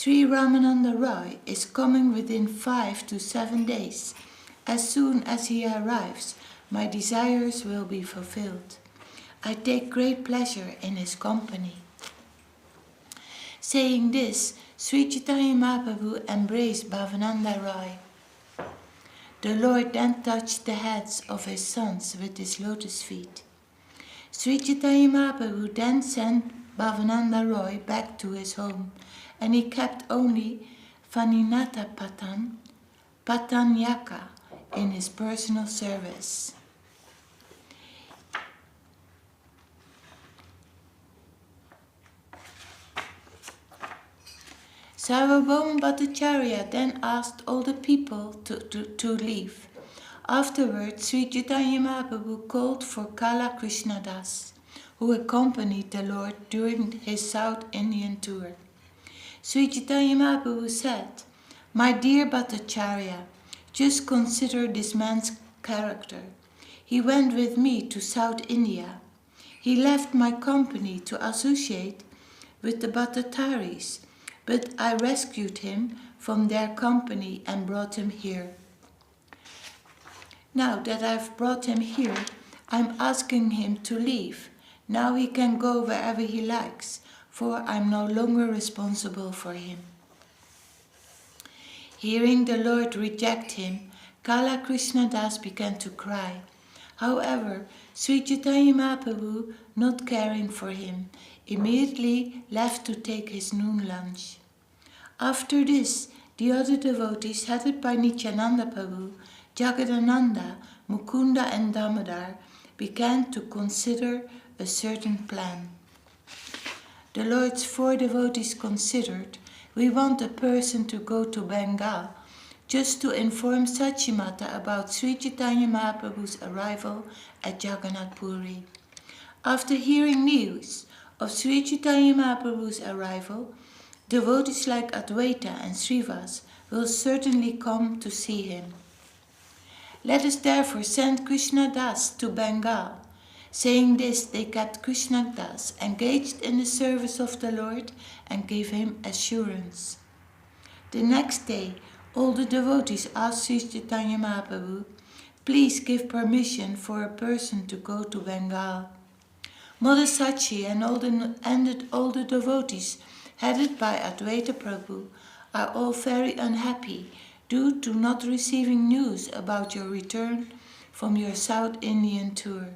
Sri Ramananda Roy is coming within 5 to 7 days. As soon as he arrives, my desires will be fulfilled. I take great pleasure in his company." Saying this, Śrī Caitanya-Mahaprabhu embraced Bhavananda Roy. The Lord then touched the heads of his sons with his lotus feet. Śrī Caitanya-Mahaprabhu then sent Bhavananda Roy back to his home, and he kept only Vaninatha Patanyaka in his personal service. Sarvabhauma Bhattacharya then asked all the people to leave. Afterwards, Śrī Caitanya-Mahaprabhu called for Kala Krishnadas, who accompanied the Lord during his South Indian tour. Śrī Caitanya-Mahaprabhu said, "My dear Bhattacharya, just consider this man's character. He went with me to South India. He left my company to associate with the Bhattataris, but I rescued him from their company and brought him here. Now that I've brought him here, I'm asking him to leave. Now he can go wherever he likes, for I'm no longer responsible for him." Hearing the Lord reject him, Kala Krishnadas began to cry. However, Śrī Caitanya-Mahaprabhu, not caring for him, immediately left to take his noon lunch. After this, the other devotees, headed by Nityananda Prabhu, Jagannātha, Mukunda and Damodar, began to consider a certain plan. The Lord's 4 devotees considered, "We want a person to go to Bengal just to inform Sachimata about Śrī Caitanya-Mahaprabhu's arrival at Jagannath Purī. After hearing news of Śrī Caitanya-Mahaprabhu's arrival, devotees like Advaita and Srivas will certainly come to see him. Let us therefore send Krishnadas to Bengal." Saying this, they kept Krishnadas engaged in the service of the Lord and gave him assurance. The next day, all the devotees asked Śrī Caitanya-Mahaprabhu, "Please give permission for a person to go to Bengal." Mother Sachi and all the devotees, headed by Advaita Prabhu, are all very unhappy due to not receiving news about your return from your South Indian tour.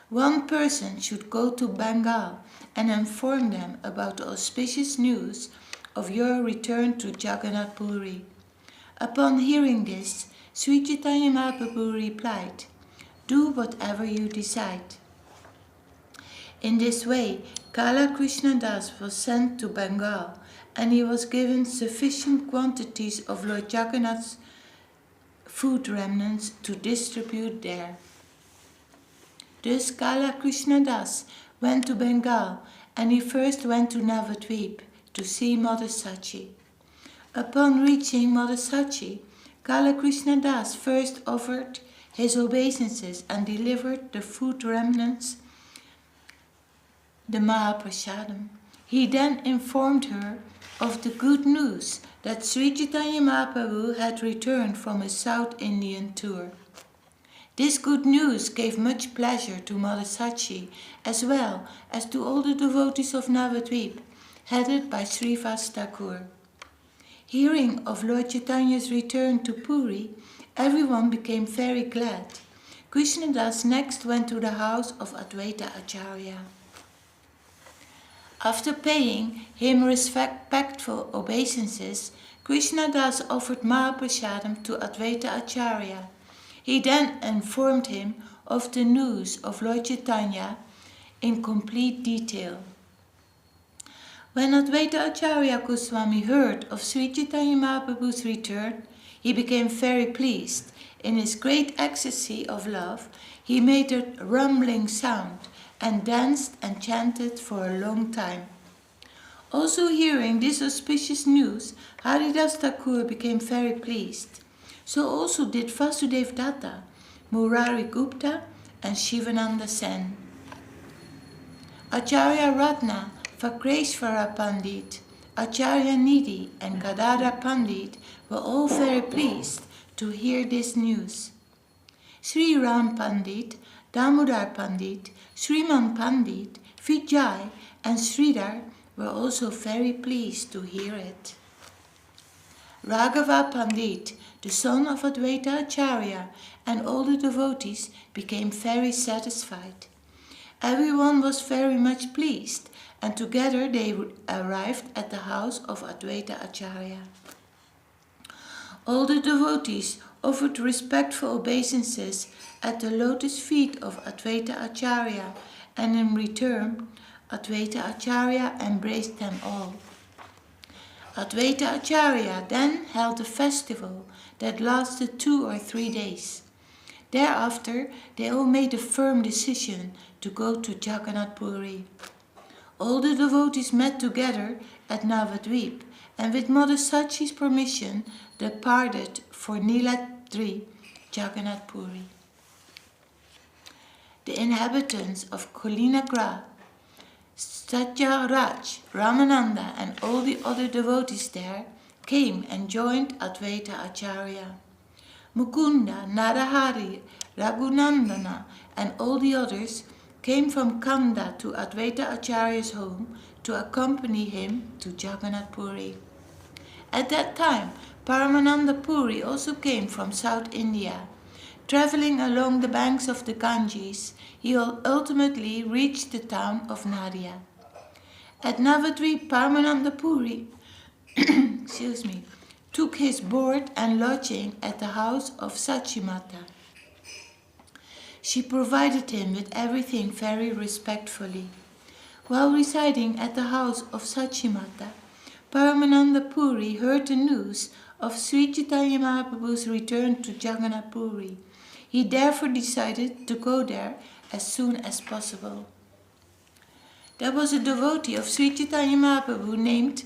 One person should go to Bengal and inform them about the auspicious news of your return to Jagannath Purī. Upon hearing this, Śrī Caitanya-Mahaprabhu replied, "Do whatever you decide." In this way, Kala Krishnadas was sent to Bengal, and he was given sufficient quantities of Lord Jagannath's food remnants to distribute there. Thus Kala Krishnadas went to Bengal, and he first went to Navadvip to see Mother Sachi. Upon reaching Mother Sachi, Kala Krishnadas first offered his obeisances and delivered the food remnants, the Mahaprasadam. He then informed her of the good news that Śrī Caitanya-Mahaprabhu had returned from his South Indian tour. This good news gave much pleasure to Mother Sachi, as well as to all the devotees of Navadvip, headed by Srivas Thakur. Hearing of Lord Chaitanya's return to Puri, everyone became very glad. Krishnadas next went to the house of Advaita Acharya. After paying him respectful obeisances, Krishnadas offered Mahaprasadam to Advaita Acharya. He then informed him of the news of Lord Chaitanya in complete detail. When Advaita Acharya Gosvāmī heard of Śrī Caitanya-Mahaprabhu's return, he became very pleased. In his great ecstasy of love, he made a rumbling sound and danced and chanted for a long time. Also hearing this auspicious news, Haridas Thakur became very pleased. So also did Vasudev Datta, Murari Gupta and Shivananda Sen. Acharya Ratna, Vakreshvara Pandit, Acharya Nidhi and Gadadhar Pandit were all very pleased to hear this news. Sri Ram Pandit, Damodar Pandit, Sriman Pandit, Vijay and Śrīdhar were also very pleased to hear it. Raghava Pandit, the son of Advaita Acharya, and all the devotees became very satisfied. Everyone was very much pleased, and together they arrived at the house of Advaita Acharya. All the devotees offered respectful obeisances at the lotus feet of Advaita Acharya, and in return, Advaita Acharya embraced them all. Advaita Acharya then held a festival that lasted 2 or 3 days. Thereafter, they all made a firm decision to go to Jagannath Purī. All the devotees met together at Navadvip and with Mother Sachi's permission departed for Niladri, Jagannath Purī. The inhabitants of Kulinagra, Satyaraj, Ramananda and all the other devotees there came and joined Advaita Acharya. Mukunda, Narahari, Raghunandana and all the others came from Kanda to Advaita Acharya's home to accompany him to Jagannath Purī. At that time, Paramananda Puri also came from South India. Traveling along the banks of the Ganges, he ultimately reached the town of Nadia. At Navadvip, Paramananda Puri took his board and lodging at the house of Sachimata. She provided him with everything very respectfully. While residing at the house of Sachimata, Paramananda Puri heard the news of Śrī Caitanya-Mahaprabhu's return to Jagannath Purī. He therefore decided to go there as soon as possible. There was a devotee of Śrī Caitanya-Mahaprabhu named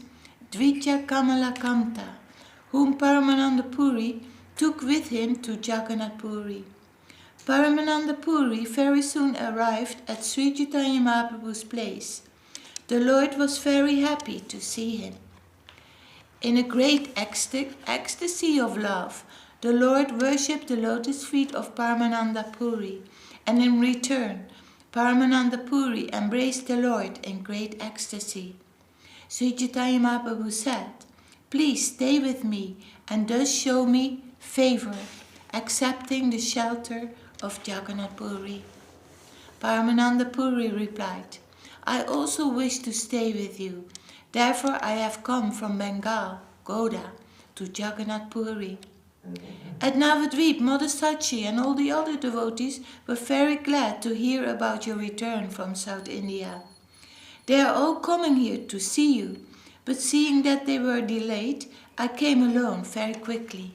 Dvitya Kamalakanta, whom Paramananda Puri took with him to Jagannath Purī. Paramananda Puri very soon arrived at Śrī Caitanya-Mahaprabhu's place. The Lord was very happy to see him. In a great ecstasy of love, the Lord worshipped the lotus feet of Paramananda Puri, and in return, Paramananda Puri embraced the Lord in great ecstasy. Śrī Caitanya Mahaprabhu said, "Please stay with me and thus show me favor, accepting the shelter of Jagannath Purī." Paramananda Puri replied, "I also wish to stay with you. Therefore I have come from Bengal, Goda, to Jagannath Purī." At Navadvip, Mother Sachi and all the other devotees were very glad to hear about your return from South India. "They are all coming here to see you, but seeing that they were delayed, I came alone very quickly."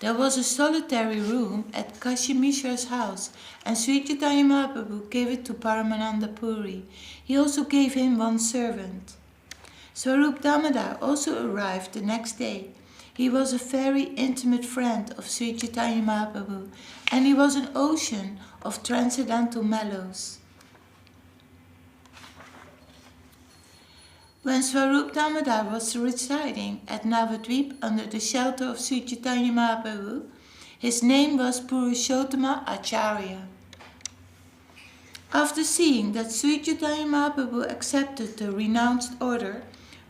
There was a solitary room at Kashi Mishra's house, and Śrī Caitanya Mahaprabhu gave it to Paramananda Puri. He also gave him one servant. Swarup Damodar also arrived the next day. He was a very intimate friend of Śrī Caitanya Mahaprabhu, and he was an ocean of transcendental mellows. When Swarup Damodar was residing at Navadvip under the shelter of Śrī Caitanya Mahaprabhu, his name was Purushottama Acharya. After seeing that Śrī Caitanya Mahaprabhu accepted the renounced order,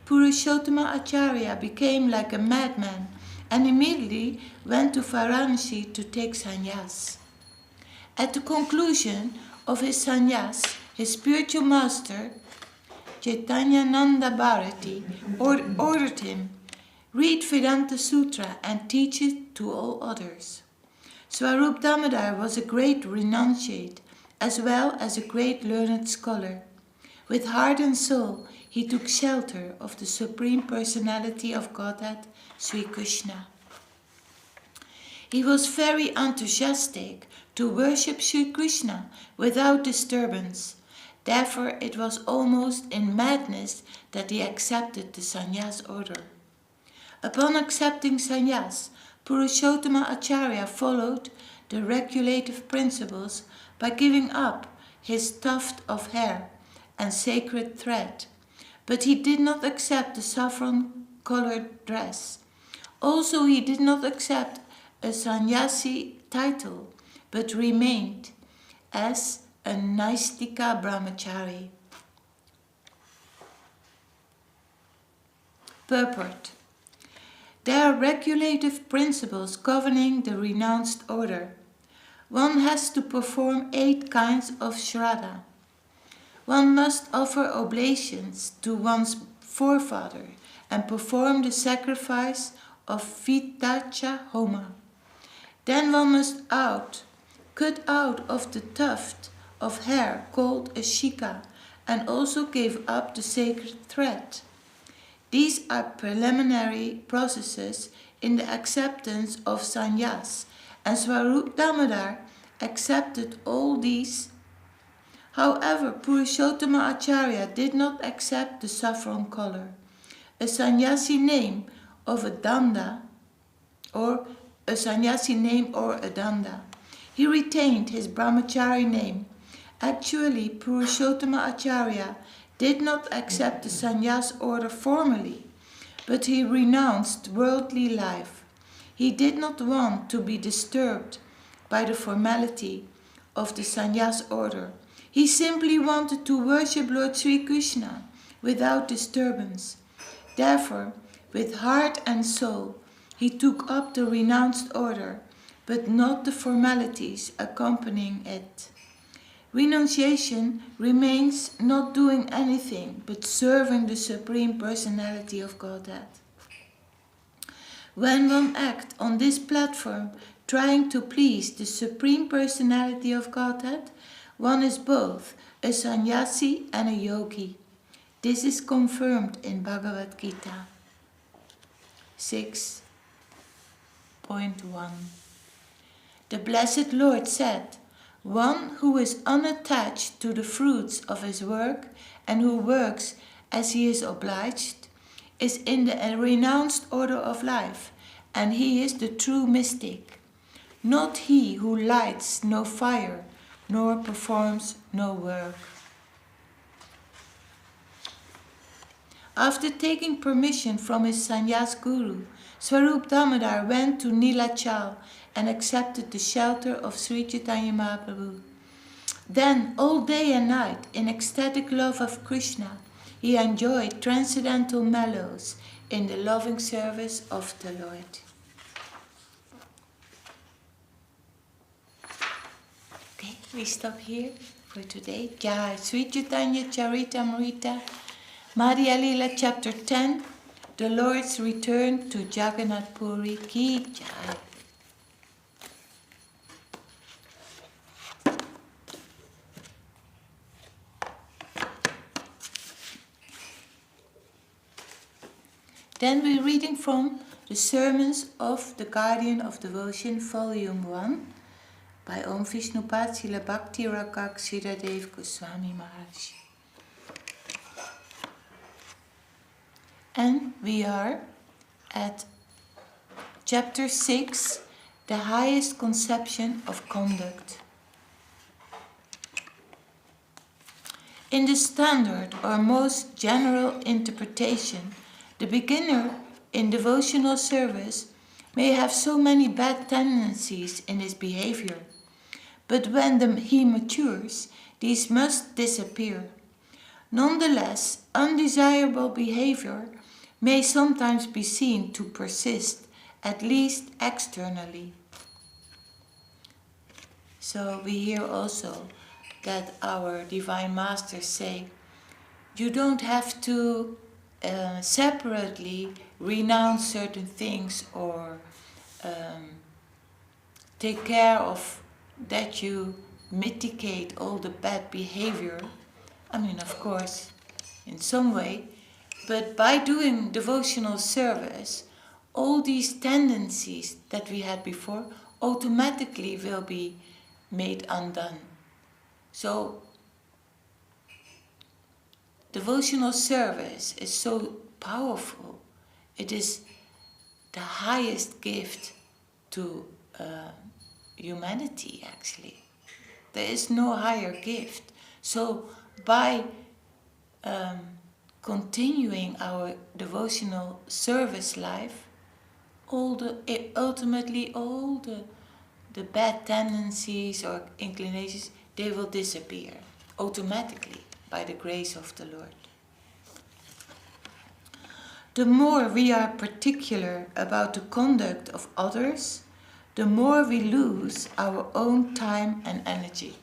Purushottama Acharya became like a madman and immediately went to Varanasi to take sannyas. At the conclusion of his sannyas, his spiritual master, Chaitanya-nanda Bharati, ordered him, "Read Vedanta Sutra and teach it to all others." Swarup Damodar was a great renunciate as well as a great learned scholar. With heart and soul, he took shelter of the Supreme Personality of Godhead, Sri Krishna. He was very enthusiastic to worship Sri Krishna without disturbance. Therefore, it was almost in madness that he accepted the sannyas order. Upon accepting sannyas, Purushottama Acharya followed the regulative principles by giving up his tuft of hair and sacred thread. but he did not accept the saffron-colored dress. Also, he did not accept a sannyasi title, but remained as a Naistika brahmachari. Purport. There are regulative principles governing the renounced order. One has to perform 8 kinds of shraddha. One must offer oblations to one's forefather and perform the sacrifice of Vitacha Homa. Then one must cut out of the tuft of hair called a shika and also give up the sacred thread. These are preliminary processes in the acceptance of sannyas, and Swārup Damodar accepted all these. However, Purushottama Acharya did not accept the saffron color, a sannyasi name of a danda, or a sannyasi name or a danda. He retained his brahmachari name. Actually, Purushottama Acharya did not accept the sannyas order formally, but he renounced worldly life. He did not want to be disturbed by the formality of the sannyas order. He simply wanted to worship Lord Sri Krishna without disturbance. Therefore, with heart and soul, he took up the renounced order, but not the formalities accompanying it. Renunciation remains not doing anything but serving the Supreme Personality of Godhead. When one acts on this platform trying to please the Supreme Personality of Godhead, one is both a sannyasi and a yogi. This is confirmed in Bhagavad Gita 6.1. The Blessed Lord said, "One who is unattached to the fruits of his work and who works as he is obliged is in the renounced order of life, and he is the true mystic, not he who lights no fire nor performs no work." After taking permission from his sannyas guru, Swārup Damodar went to Nilachal and accepted the shelter of Śrī Caitanya-caritāmṛta. Then, all day and night, in ecstatic love of Krishna, he enjoyed transcendental mellows in the loving service of the Lord. Okay, we stop here for today. Jai Śrī Caitanya-caritāmṛta, Madhya-līlā chapter 10, the Lord's return to Jagannātha Purī ki jai. Then we're reading from the Sermons of the Guardian of Devotion, Volume 1, by Om Vishnupad Srila Bhakti Rakak Śrīdhar Gosvāmī Maharaj. And we are at Chapter 6, the highest conception of conduct. In the standard or most general interpretation, the beginner in devotional service may have so many bad tendencies in his behavior, but when he matures, these must disappear. Nonetheless, undesirable behavior may sometimes be seen to persist, at least externally. So we hear also that our Divine Masters say, you don't have to separately renounce certain things or take care of that you mitigate all the bad behavior. I mean, of course, in some way, but by doing devotional service, all these tendencies that we had before automatically will be made undone. So, devotional service is so powerful. It is the highest gift to humanity, actually. There is no higher gift. So by continuing our devotional service life, ultimately all the bad tendencies or inclinations, they will disappear automatically by the grace of the Lord. The more we are particular about the conduct of others, the more we lose our own time and energy.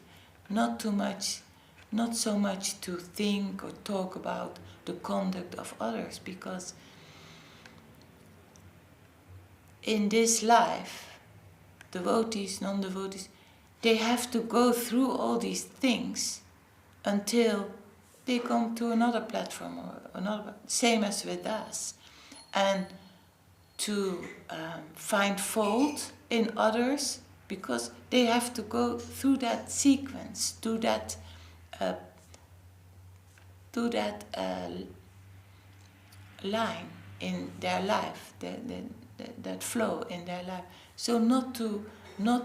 Not so much to think or talk about the conduct of others, because in this life, devotees, non-devotees, they have to go through all these things until they come to another platform or another, same as with us. And to find fault in others, because they have to go through that sequence, through that line in their life, that flow in their life. So not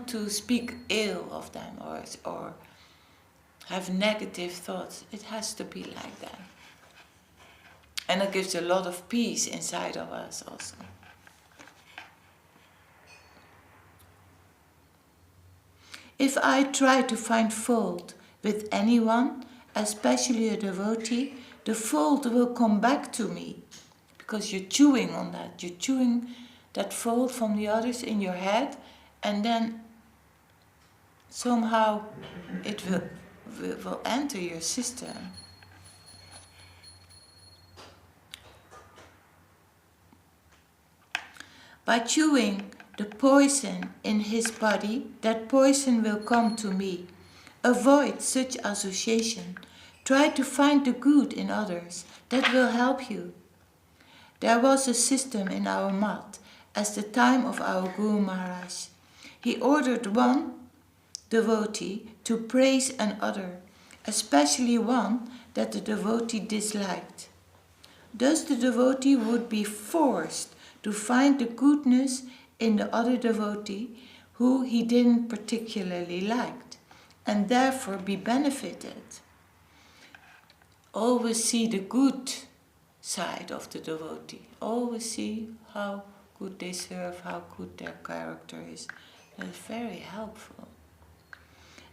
to speak ill of them or have negative thoughts. It has to be like that. And it gives a lot of peace inside of us also. If I try to find fault with anyone, especially a devotee, the fault will come back to me, because you're chewing on that. You're chewing that fault from the others in your head, and then somehow it will enter your system. By chewing the poison in his body, that poison will come to me. Avoid such association. Try to find the good in others. That will help you. There was a system in our mat at the time of our Guru Maharaj. He ordered one devotee to praise another, especially one that the devotee disliked. Thus the devotee would be forced to find the goodness in the other devotee who he didn't particularly like, and therefore be benefited. Always see the good side of the devotee. Always see how good they serve, how good their character is. That's very helpful.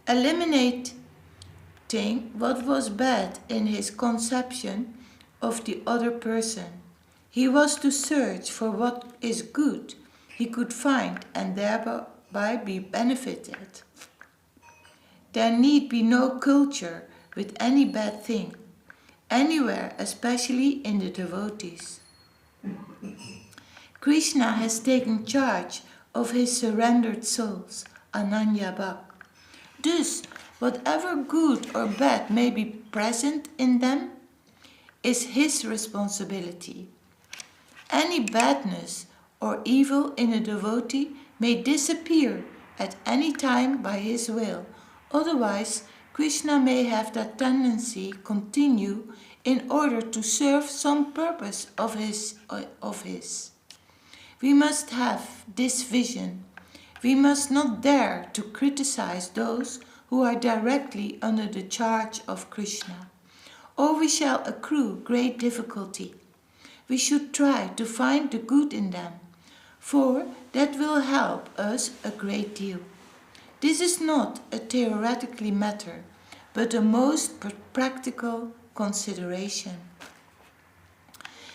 Eliminating what was bad in his conception of the other person. He was to search for what is good he could find and thereby be benefited. There need be no culture with any bad thing, anywhere, especially in the devotees. Krishna has taken charge of his surrendered souls, Ananya Bhak. Thus, whatever good or bad may be present in them is his responsibility. Any badness or evil in a devotee may disappear at any time by his will. Otherwise, Krishna may have that tendency continue in order to serve some purpose of his. We must have this vision. We must not dare to criticize those who are directly under the charge of Krishna, or we shall accrue great difficulty. We should try to find the good in them, for that will help us a great deal. This is not a theoretical matter, but a most practical consideration.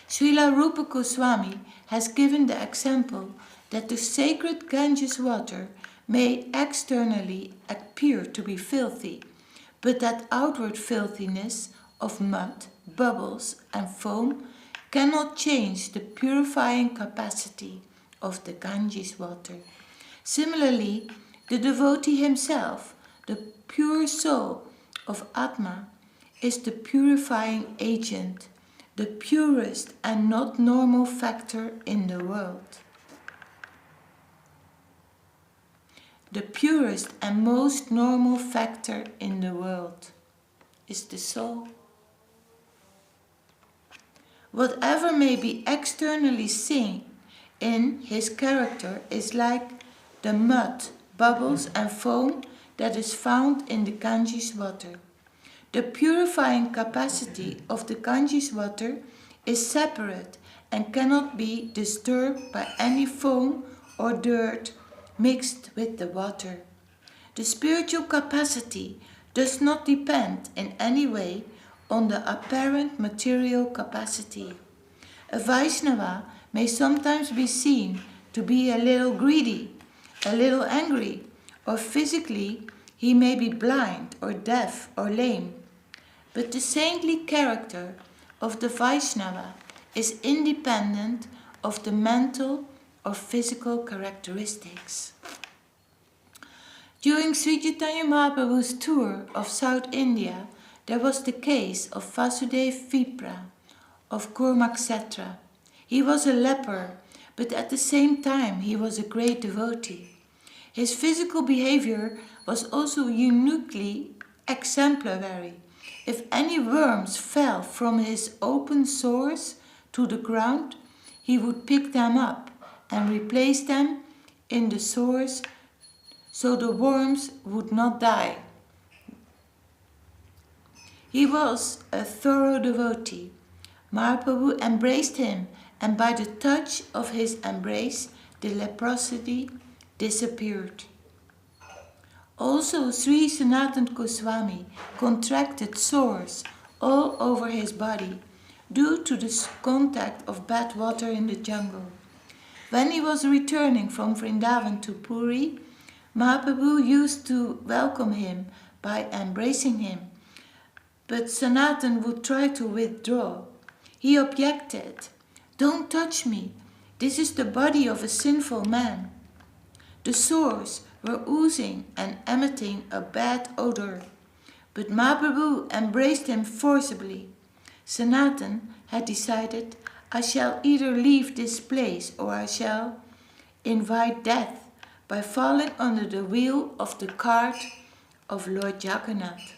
Śrīla Rupa Gosvāmī has given the example that the sacred Ganges water may externally appear to be filthy, but that outward filthiness of mud, bubbles and foam cannot change the purifying capacity of the Ganges water. Similarly, the devotee himself, the pure soul of Atma, is the purifying agent, the purest and not normal factor in the world. The purest and most normal factor in the world is the soul. Whatever may be externally seen in his character is like the mud, bubbles and foam that is found in the Ganges water. The purifying capacity of the Ganges water is separate and cannot be disturbed by any foam or dirt mixed with the water. The spiritual capacity does not depend in any way on the apparent material capacity. A Vaishnava may sometimes be seen to be a little greedy, a little angry, or physically he may be blind or deaf or lame. But the saintly character of the Vaishnava is independent of the mental or physical characteristics. During Śrī Caitanya-Mahaprabhu's tour of South India, there was the case of Vasudeva Vipra of Kurmakshetra. He was a leper, but at the same time he was a great devotee. His physical behavior was also uniquely exemplary. If any worms fell from his open sores to the ground, he would pick them up and replace them in the sores so the worms would not die. He was a thorough devotee. Mahaprabhu embraced him, and by the touch of his embrace, the leprosy disappeared. Also, Sri Sanatana Gosvāmī contracted sores all over his body due to the contact of bad water in the jungle. When he was returning from Vrindavan to Purī, Mahaprabhu used to welcome him by embracing him, but Sanatan would try to withdraw. He objected, "Don't touch me, this is the body of a sinful man." The sores were oozing and emitting a bad odor, but Mahaprabhu embraced him forcibly. Sanatan had decided, "I shall either leave this place or I shall invite death by falling under the wheel of the cart of Lord Jagannātha."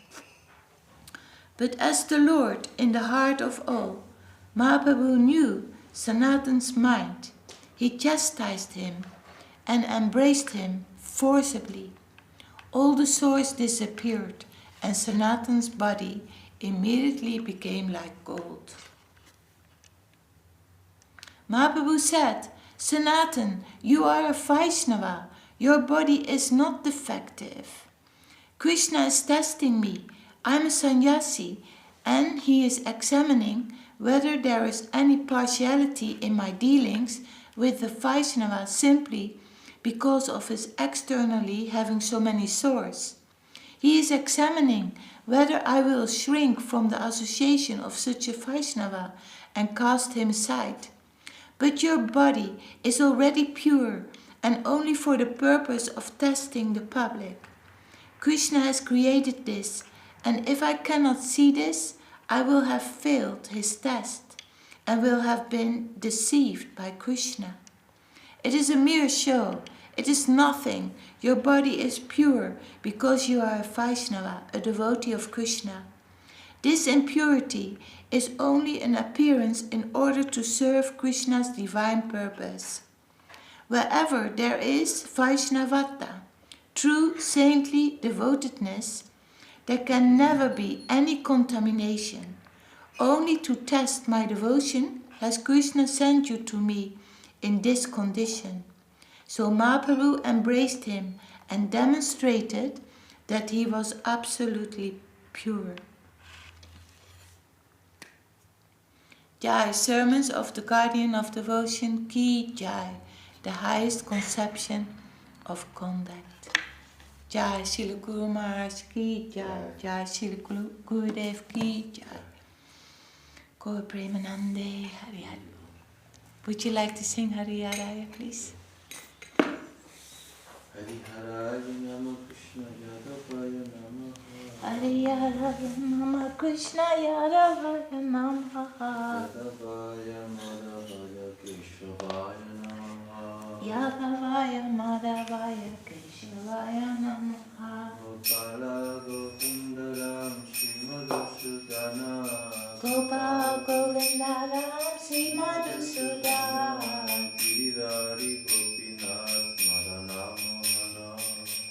But as the Lord in the heart of all, Mahaprabhu knew Sanatan's mind. He chastised him and embraced him forcibly. All the sores disappeared, and Sanatan's body immediately became like gold. Mahaprabhu said, "Sanatan, you are a Vaishnava. Your body is not defective. Krishna is testing me. I am a sannyasi, and he is examining whether there is any partiality in my dealings with the Vaishnava simply because of his externally having so many sores. He is examining whether I will shrink from the association of such a Vaishnava and cast him aside. But your body is already pure and only for the purpose of testing the public. Krishna has created this, and if I cannot see this, I will have failed his test and will have been deceived by Krishna. It is a mere show. It is nothing. Your body is pure because you are a Vaishnava, a devotee of Krishna. This impurity is only an appearance in order to serve Krishna's divine purpose. Wherever there is Vaishnavata, true saintly devotedness, there can never be any contamination. Only to test my devotion has Krishna sent you to me in this condition." So Mahaprabhu embraced him and demonstrated that he was absolutely pure. Jai, sermons of the guardian of devotion, Ki Jai, the highest conception of conduct. Jai, Śrīla Guru Maharaj Ki Jai, Jai, Śrīla Gurudev Ki Jai. Gaur Premanande, Hari Hari. Would you like to sing Hari Haraya, please? Hari Haraya Nama Krishna Yadavaya Namaha. Hari Haraya Nama Krishna Yadavaya Namaha. Yadavaya Madhavaya Keshavaya Namaha. Yadavaya Madhavaya Keshavaya Namaha. Gopala Govindaram Śrīmadhusudana. Gopal Govindaram Śrī Madhusudana. Giridhari Gopinath Madana Mohana.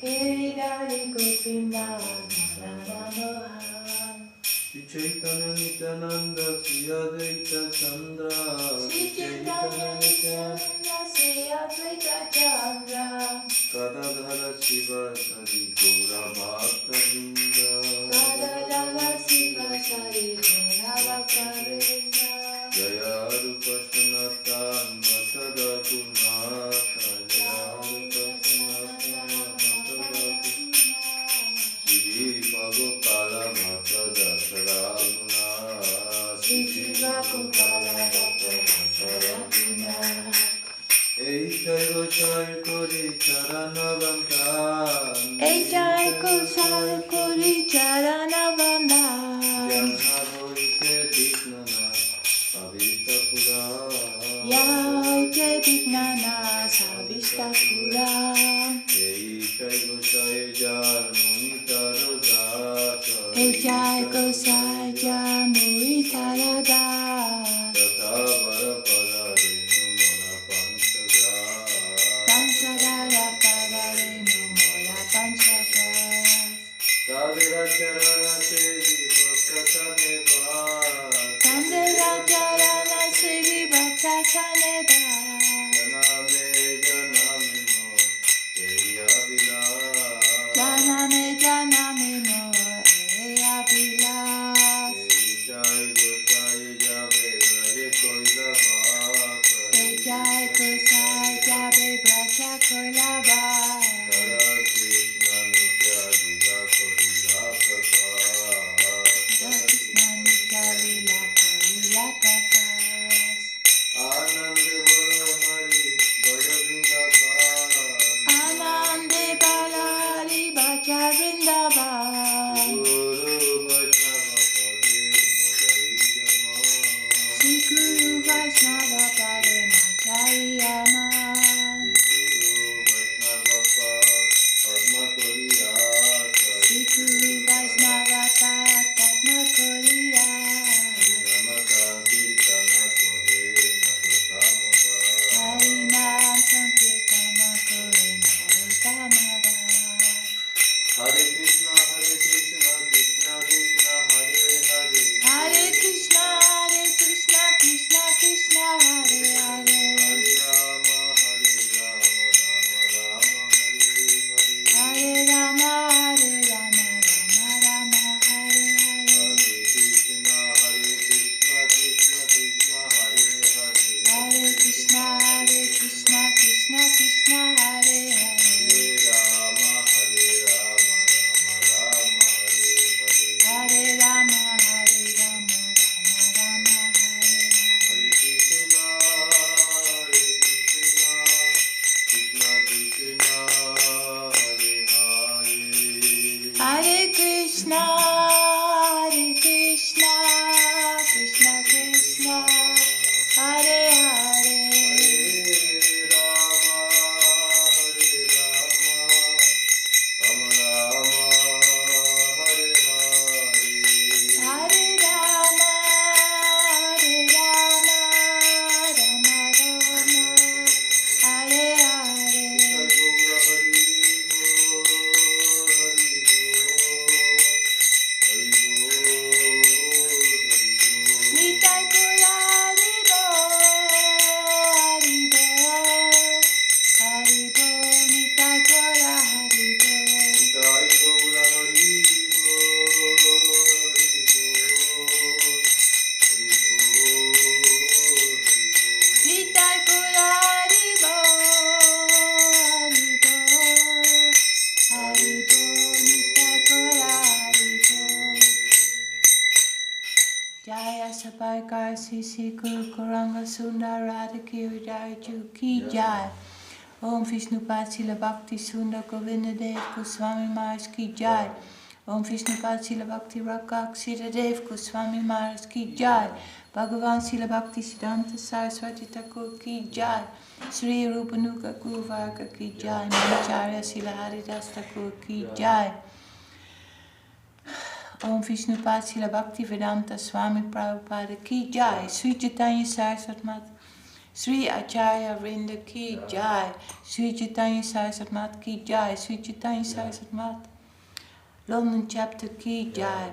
Giridhari Gopinath Madana Mohana. Caitanya-Nityananda Śrī Advaita Chandra Śrī Caitanya-caritāmṛta Śrī Advaita Chandra Gadadhara Shiva Sari Gaura Bhakta-vrinda Gadadhara Shiva Sari Gaura Bhakta-vrinda Jaya Rupa Sanatan Vatada Gunata Jaya Rupa Sanatan Vatada Shri Bhagopala Vatada Saraguna Shri Bhagopala Vatada Saraguna Ei Jai Gosai Kori Charana Bandhan Ei Jai Gosai Kori Charana Bandhan Janha Hoite Dignana Savista Pura Yaite Vignana Savista Pura Ei Jai Gosai Jar Munitaro Dasa Ei Jai Gosai Jar Munitaro Dasa Tata Varapada Renu Mona Panchaga Panchagara Padarenu Mola Panchagas Tadira Charana Sevi Bhaktane Bhas Tandera Charana Sevi Bhakta Chaneda Janame Janame Mo Eya Vilas Janame Janame Mo Eya Vilas Ei Jai Gosai Jabe Raje Koila Bhaka Ei Jai Gosai Jabe Braja Koilaba Tara Krishna Nitya Lila Korila Prakash Krishna Nitya Lila Korila Prakash Anande Bolo Hari Bhaja Vrindavan Anande Bala Hari Bhaja Vrindavan Guru Vaishnava Pade Nodai Jama Sri Guru Vaishnava Pade Madhya-līlā Guru Vaishnava Padma Koriyasa Sri Guru Vaishnava Padma Koriyasa Nama Sankirtana Kore Naprotamoda Harinam Sankirtana Kore Narotamada Hare Krishna Krishna Krishna Hare Hare Hare Krishna Krishna Krishna Hare Hare Hare Rama Hare Rama Rama Hare Hare Hare Rama Rama Rama Hare Hare Hare Krishna Krishna Krishna Hare Hare Hare Krishna Krishna Krishna Hare Hare Hare Rama Rama Rama Hare Hare Hare Rama Rama Rama Hare Hare Hare Krishna Krishna Krishna Hare Hare Hare Krishna Krishna Krishna Hare Hare Hare Rama Rama Rama Hare Hare Hare Rama Rama Rama Hare Hare Nitai Gora Hari Bo Nitai Gora Hari Bo Nitai Gora Hari Bo Nitai Gora Hari Bo Jaya Sabaikar CC Guru Gauranga Sundar Radha Kavirāja Ki Jai Om Vishnupad Śrīla Bhakti Sundar Govinda Dev Gosvāmī Maharaj Ki Jai Om Vishnupad Śrīla Bhakti Rakak Śrīdhar Gosvāmī Maharaj Ki Jai Bhagavan Śrīla Bhakti Siddhanta Saraswati Thakur Ki Jai Sri Rupanuga Guru Varga Ki Jai Manacharya Śrīla Haridas Thakur Ki Jai Om Vishnupad Śrīla Bhakti Vedanta Swāmī Prabhupada Ki Jai Śrī Caitanya-caritāmṛta Śrī Acharya Vrinda Ki Jai Śrī Caitanya-caritāmṛta Ki Jai Śrī Caitanya-caritāmṛta London Chapter Ki Jai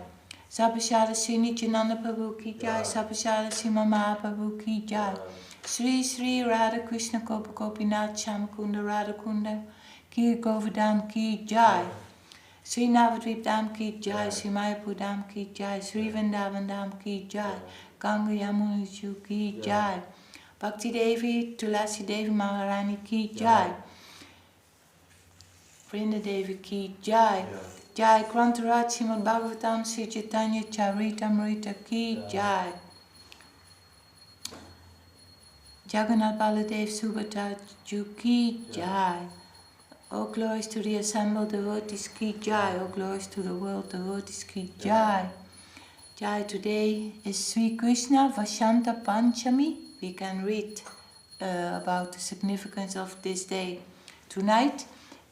Sabhashara Sri Nityananda Prabhu ki jai, Sabhashara Sri Mama Prabhu ki jai, Shri Shri Radha Krishna Gopa Gopinath Shamakunda Radha Kunda ki Govardhan ki jai, Shri Navadvip Dham ki jai, Shri Mayapur Dham ki jai, Shri Vrindavan Dham ki jai, Ganga Yamuna Ju ki jai, Bhakti Devi Tulasi Devi Maharani ki jai, Vrinda Devi ki jai, Jai Grantaraj Srimad Bhagavatam Śrī Caitanya-caritāmṛta ki jai, Jagannātha Baladev Subhadra Ju ki jai, all glories to the assembled devotees ki jai, all glories to the world devotees ki jai. Jai, today is Sri Krishna Vashanta Panchami. We can read about the significance of this day tonight.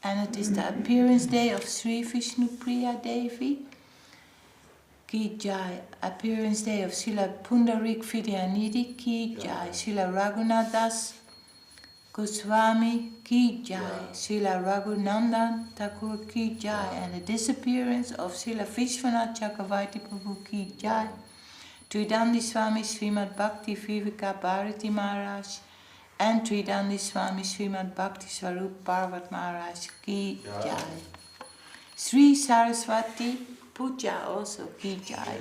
And it is the appearance day of Sri Vishnu Priya Devi ki jai, appearance day of Śrīla Pundarik Vidyanidhi ki jai, Śrīla Raghunathas Gosvāmī ki jai, Śrīla Raghunandan Thakur ki jai, and the disappearance of Śrīla Vishwanath Chakravarti Prabhu ki jai, Tridandi Swāmī Srimad Bhakti Viveka Bharati Maharaj, and Tridandi Swāmī Srimad Bhakti Swarup Parvat Maharaj ki jai. Sri Saraswati Puja also ki jai.